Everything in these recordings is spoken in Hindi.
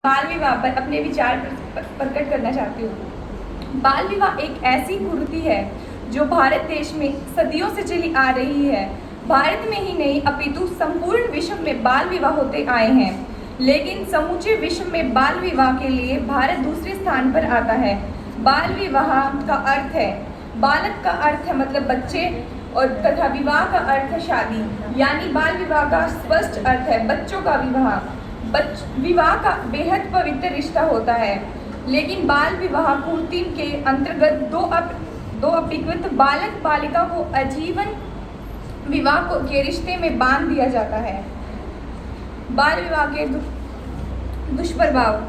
बाल विवाह पर अपने विचार प्रकट करना चाहती हूँ। बाल विवाह एक ऐसी कुरीति है जो भारत देश में सदियों से चली आ रही है। भारत में ही नहीं अपितु संपूर्ण विश्व में बाल विवाह होते आए हैं, लेकिन समूचे विश्व में बाल विवाह के लिए भारत दूसरे स्थान पर आता है। बाल विवाह का अर्थ है, बालक का अर्थ है मतलब बच्चे, और तथा विवाह का अर्थ है शादी। यानी बाल विवाह का स्पष्ट अर्थ है बच्चों का विवाह। विवाह का बेहद पवित्र रिश्ता होता है, लेकिन बाल विवाह कुरीति के अंतर्गत दो अपवित्र बालक बालिका को आजीवन विवाह के रिश्ते में बांध दिया जाता है। बाल विवाह के दुष्प्रभाव।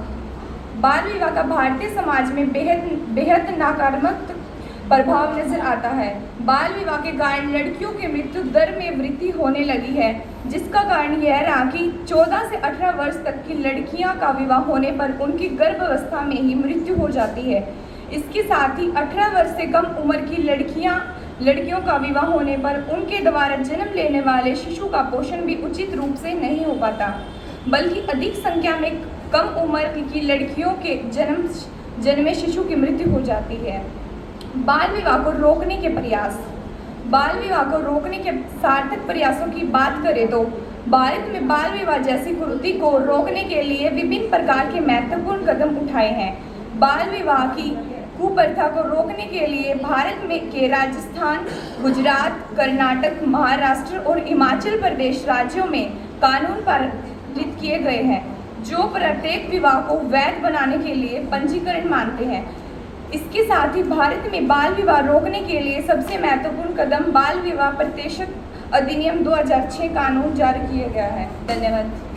बाल विवाह का भारतीय समाज में बेहद नकारात्मक प्रभाव नजर आता है। बाल विवाह के कारण लड़कियों के मृत्यु दर में वृद्धि होने लगी है, जिसका कारण यह रहा कि 14 से 18 वर्ष तक की लड़कियां का विवाह होने पर उनकी गर्भावस्था में ही मृत्यु हो जाती है। इसके साथ ही 18 वर्ष से कम उम्र की लड़कियों का विवाह होने पर उनके द्वारा जन्म लेने वाले शिशु का पोषण भी उचित रूप से नहीं हो पाता, बल्कि अधिक संख्या में कम उम्र की लड़कियों के जन्मे शिशु की मृत्यु हो जाती है। बाल विवाह को रोकने के प्रयास। बाल विवाह को रोकने के सार्थक प्रयासों की बात करें तो भारत में बाल विवाह जैसी कुरीति को रोकने के लिए विभिन्न प्रकार के महत्वपूर्ण कदम उठाए हैं। बाल विवाह की कुप्रथा को रोकने के लिए भारत में के राजस्थान, गुजरात, कर्नाटक, महाराष्ट्र और हिमाचल प्रदेश राज्यों में कानून पारित किए गए हैं, जो प्रत्येक विवाह को वैध बनाने के लिए पंजीकरण मानते हैं। इसके साथ ही भारत में बाल विवाह रोकने के लिए सबसे महत्वपूर्ण कदम बाल विवाह प्रतिशत अधिनियम 2006 कानून जारी किया गया है। धन्यवाद।